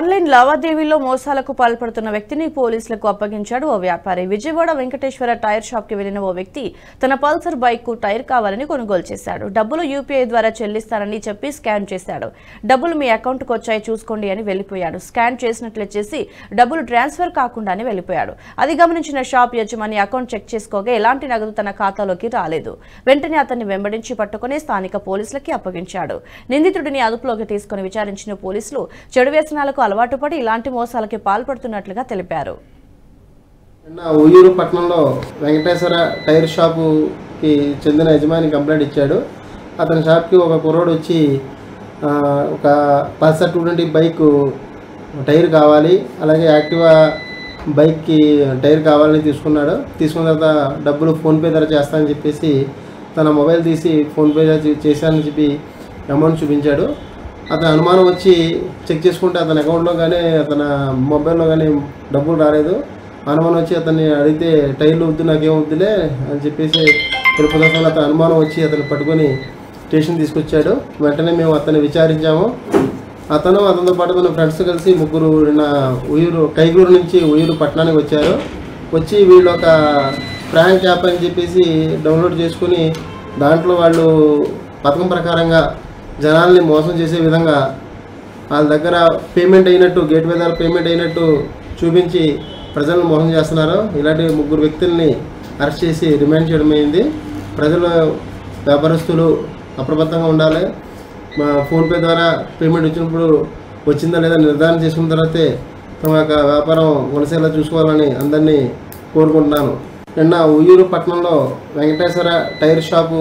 Online లావాదేవీల్లో మోసాలకు పాల్పడుతున్న వ్యక్తిని పోలీసులకు అప్పగించాడు ఓ వ్యాపారి. విజయవాడ వెంకటేశ్వర టైర్ షాప్ కి వెళ్లిన ఓ వ్యక్తి తన పల్సర్ బైక్ కు టైర్ కావాలని కొనుగోలు చేశాడు. డబ్బులు యూపీఐ ద్వారా చెల్లిస్తానని చెప్పి స్కాన్ చేశాడు. డబ్బులు మీ అకౌంట్ కు వచ్చాయి చూసుకోండి అని వెళ్లిపోయాడు. స్కాన్ చేసినట్లే చేసి డబ్బులు ట్రాన్స్ఫర్ కాకుండానే వెళ్లిపోయాడు. అది గమనించిన షాప్ యజమాని అకౌంట్ చెక్ చేసుకోగా ఎలాంటి నగదు తన ఖాతాలోకి రాలేదు. వెంటనే అతన్ని వెంబడించి పట్టుకుని స్థానిక పోలీసులకి అప్పగించాడు. నిందితుడిని అదుపులోకి తీసుకుని విచారించిన పోలీసులు చెడు వ్యసనాలకు అలవాటు పడి ఇలాంటి మోసాలకి పాల్పడుతున్నట్లుగా తెలిపారు. ఉయ్యూరు పట్టణంలో వెంకటేశ్వర టైర్ షాపుకి చెందిన యజమాని కంప్లైంట్ ఇచ్చాడు. అతని షాప్కి ఒక కుర్రోడు వచ్చి ఒక పల్సర్ 220 బైక్ టైర్ కావాలి, అలాగే యాక్టివా బైక్కి టైర్ కావాలని తీసుకున్నాడు. తీసుకున్న తర్వాత డబ్బులు ఫోన్పే ద్వారా చేస్తానని చెప్పేసి తన మొబైల్ తీసి ఫోన్పే చేశానని చెప్పి అమౌంట్ చూపించాడు. అతని అనుమానం వచ్చి చెక్ చేసుకుంటే అతని అకౌంట్లో కానీ అతని మొబైల్లో కానీ డబ్బులు రాలేదు. అనుమానం వచ్చి అతన్ని అడిగితే టైర్లు వద్దు, నాకేం వద్దులే అని చెప్పేసి తెలుపుదల అతని అనుమానం వచ్చి అతను పట్టుకొని స్టేషన్ తీసుకొచ్చాడు. వెంటనే మేము అతన్ని విచారించాము. అతనితో పాటు తన ఫ్రెండ్స్ కలిసి ముగ్గురు ఉయ్యూరు కైగూరు నుంచి ఉయ్యూరు పట్టణానికి వచ్చారు. వచ్చి వీళ్ళు ఒక ఫ్రాంక్ యాప్ అని చెప్పేసి డౌన్లోడ్ చేసుకుని దాంట్లో వాళ్ళు పథకం ప్రకారంగా జనాల్ని మోసం చేసే విధంగా వాళ్ళ దగ్గర పేమెంట్ అయినట్టు గేట్వే ద్వారా పేమెంట్ అయినట్టు చూపించి ప్రజలను మోసం చేస్తున్నారు. ఇలాంటి ముగ్గురు వ్యక్తుల్ని అరెస్ట్ చేసి రిమాండ్ చేయడం అయింది. ప్రజలు వ్యాపారస్తులు అప్రమత్తంగా ఉండాలి. ఫోన్పే ద్వారా పేమెంట్ వచ్చినప్పుడు వచ్చిందా లేదా నిర్ధారణ చేసుకున్న తర్వాతే తమ యొక్క వ్యాపారం కొనసాగేలా చూసుకోవాలని అందరినీ కోరుకుంటున్నాను. నిన్న ఉయ్యూరు పట్టణంలో వెంకటేశ్వర టైర్ షాపు.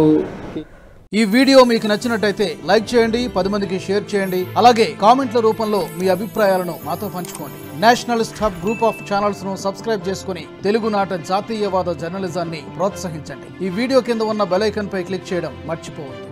ఈ వీడియో మీకు నచ్చినట్టయితే లైక్ చేయండి, 10 మందికి షేర్ చేయండి. అలాగే కామెంట్ల రూపంలో మీ అభిప్రాయాలను మాతో పంచుకోండి. Nationalist hub group of channels ను సబ్స్క్రైబ్ చేసుకుని తెలుగునాట జాతీయవాద జర్నలిజాన్ని ప్రోత్సహించండి. ఈ వీడియో కింద ఉన్న బెల్ ఐకాన్ పై క్లిక్ చేయడం మర్చిపోవద్దు.